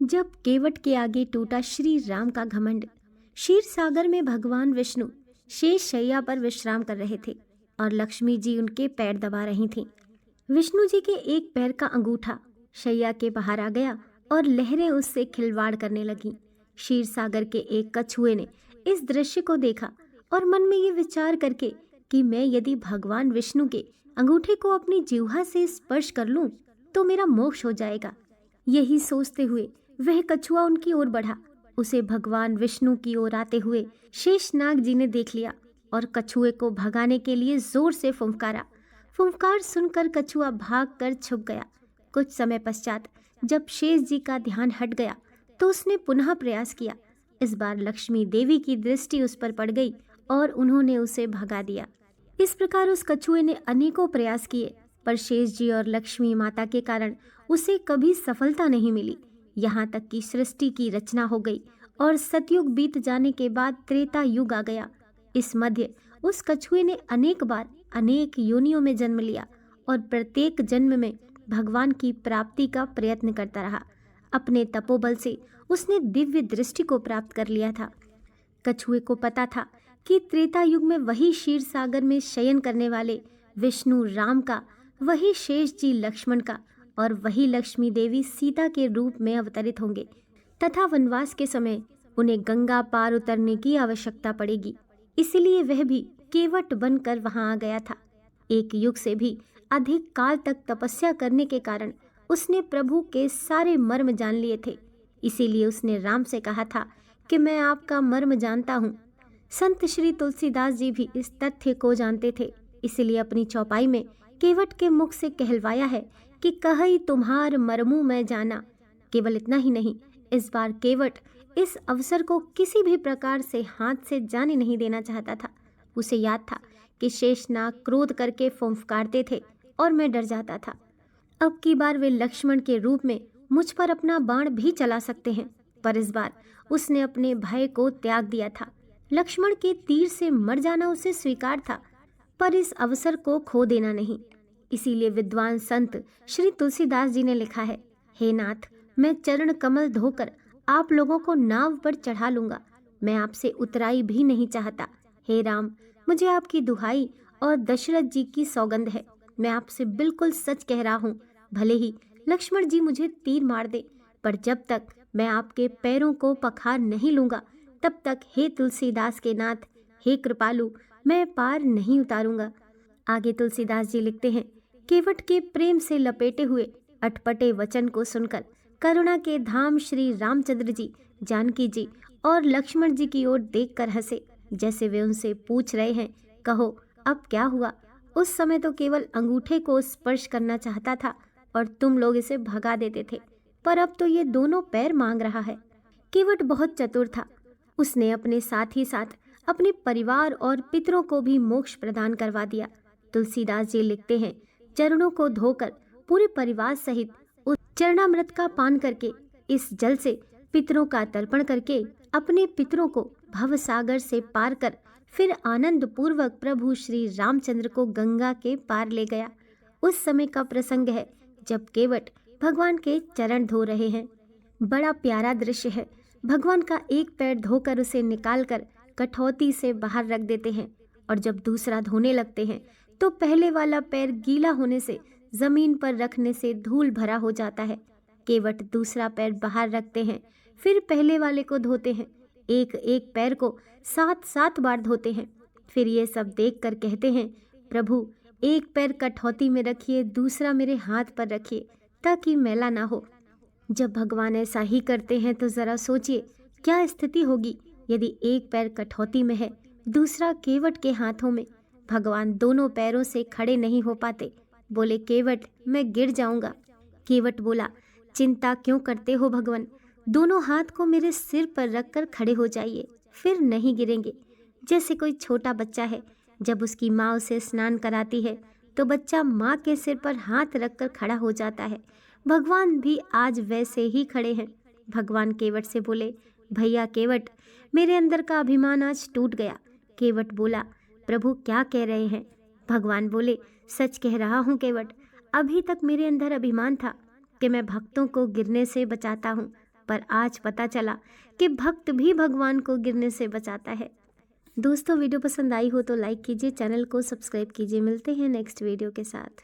जब केवट के आगे टूटा श्री राम का घमंड। क्षीर सागर में भगवान विष्णु शेष शैया पर विश्राम कर रहे थे और लक्ष्मी जी उनके पैर दबा रही थीं। विष्णु जी के एक पैर का अंगूठा शैया के बाहर आ गया और लहरें उससे खिलवाड़ करने लगीं। क्षीर सागर के एक कछुए ने इस दृश्य को देखा और मन में ये विचार करके कि मैं यदि भगवान विष्णु के अंगूठे को अपनी जिह्वा से स्पर्श कर लूं तो मेरा मोक्ष हो जाएगा। यही सोचते हुए वह कछुआ उनकी ओर बढ़ा। उसे भगवान विष्णु की ओर आते हुए शेषनाग जी ने देख लिया और कछुए को भगाने के लिए जोर से फुंफकारा। फुंफकार सुनकर कछुआ भागकर छुप गया। कुछ समय पश्चात जब शेष जी का ध्यान हट गया तो उसने पुनः प्रयास किया। इस बार लक्ष्मी देवी की दृष्टि उस पर पड़ गई और उन्होंने उसे भगा दिया। इस प्रकार उस कछुए ने अनेकों प्रयास किए, पर शेष जी और लक्ष्मी माता के कारण उसे कभी सफलता नहीं मिली। यहाँ तक कि सृष्टि की रचना हो गई और सतयुग बीत जाने के बाद त्रेता युग आ गया। इस मध्य उस कछुए ने अनेक बार अनेक योनियों में जन्म लिया और प्रत्येक जन्म में भगवान की प्राप्ति का प्रयत्न करता रहा। अपने तपोबल से उसने दिव्य दृष्टि को प्राप्त कर लिया था। कछुए को पता था कि त्रेता युग में वही क्षीर सागर में शयन करने वाले विष्णु राम का, वही शेष जी लक्ष्मण का और वही लक्ष्मी देवी सीता के रूप में अवतरित होंगे तथा वनवास के समय उन्हें गंगा पार उतरने की आवश्यकता पड़ेगी। इसलिए वह भी केवट बनकर वहां आ गया था। एक युग से भी अधिक काल तक तपस्या करने के कारण उसने प्रभु के सारे मर्म जान लिए थे। इसीलिए उसने राम से कहा था कि मैं आपका मर्म जानता हूँ। संत श्री तुलसीदास जी भी इस तथ्य को जानते थे, इसलिए अपनी चौपाई में केवट के मुख से कहलवाया है कि कहई तुम्हार मर्मू मैं जाना। केवल इतना ही नहीं, इस बार केवट इस अवसर को किसी भी प्रकार से हाथ से जाने नहीं देना चाहता था। उसे याद था कि शेषनाग क्रोध करके फुंफकारते थे और मैं डर जाता था। अब की बार वे लक्ष्मण के रूप में मुझ पर अपना बाण भी चला सकते हैं, पर इस बार उसने अपने भय को त्याग दिया था। लक्ष्मण के तीर से मर जाना उसे स्वीकार था, पर इस अवसर को खो देना नहीं। इसीलिए विद्वान संत श्री तुलसीदास जी ने लिखा है, हे नाथ, मैं चरण कमल धोकर आप लोगों को नाव पर चढ़ा लूंगा। मैं आपसे उतराई भी नहीं चाहता। हे राम, मुझे आपकी दुहाई और दशरथ जी की सौगंध है, मैं आपसे बिल्कुल सच कह रहा हूँ। भले ही लक्ष्मण जी मुझे तीर मार दे, पर जब तक मैं आपके पैरों को पखार नहीं लूंगा तब तक हे तुलसीदास के नाथ, हे कृपालु, मैं पार नहीं उतारूंगा। आगे तुलसीदास जी लिखते हैं, केवट के प्रेम से लपेटे हुए अटपटे वचन को सुनकर करुणा के धाम श्री रामचंद्र जी, जानकी जी और लक्ष्मण जी की ओर देखकर हंसे, जैसे वे उनसे पूछ रहे हैं, कहो अब क्या हुआ। उस समय तो केवल अंगूठे को स्पर्श करना चाहता था और तुम लोग इसे भगा देते थे, पर अब तो ये दोनों पैर मांग रहा है। केवट बहुत चतुर था। उसने अपने साथ ही साथ अपने परिवार और पितरों को भी मोक्ष प्रदान करवा दिया। तुलसीदास जी लिखते हैं, चरणों को धोकर पूरे परिवार सहित उस चरणामृत का पान करके, इस जल से पितरों का तर्पण करके अपने पितरों को भव सागर से पार कर फिर आनंद पूर्वक प्रभु श्री रामचंद्र को गंगा के पार ले गया। उस समय का प्रसंग है जब केवट भगवान के चरण धो रहे हैं। बड़ा प्यारा दृश्य है। भगवान का एक पैर धोकर उसे निकालकर कठौती से बाहर रख देते हैं और जब दूसरा धोने लगते हैं तो पहले वाला पैर गीला होने से जमीन पर रखने से धूल भरा हो जाता है। केवट दूसरा पैर बाहर रखते हैं, फिर पहले वाले को धोते हैं। एक एक पैर को 7-7 बार धोते हैं। फिर ये सब देखकर कहते हैं, प्रभु एक पैर कठौती में रखिए, दूसरा मेरे हाथ पर रखिए ताकि मैला ना हो। जब भगवान ऐसा ही करते हैं तो जरा सोचिए क्या स्थिति होगी यदि एक पैर कठौती में है, दूसरा केवट के हाथों में। भगवान दोनों पैरों से खड़े नहीं हो पाते। बोले, केवट मैं गिर जाऊंगा। केवट बोला, चिंता क्यों करते हो भगवान, दोनों हाथ को मेरे सिर पर रखकर खड़े हो जाइए, फिर नहीं गिरेंगे। जैसे कोई छोटा बच्चा है, जब उसकी माँ उसे स्नान कराती है तो बच्चा माँ के सिर पर हाथ रखकर खड़ा हो जाता है। भगवान भी आज वैसे ही खड़े हैं। भगवान केवट से बोले, भैया केवट, मेरे अंदर का अभिमान आज टूट गया। केवट बोला, प्रभु क्या कह रहे हैं। भगवान बोले, सच कह रहा हूँ केवट, अभी तक मेरे अंदर अभिमान था कि मैं भक्तों को गिरने से बचाता हूँ, पर आज पता चला कि भक्त भी भगवान को गिरने से बचाता है। दोस्तों वीडियो पसंद आई हो तो लाइक कीजिए, चैनल को सब्सक्राइब कीजिए। मिलते हैं नेक्स्ट वीडियो के साथ।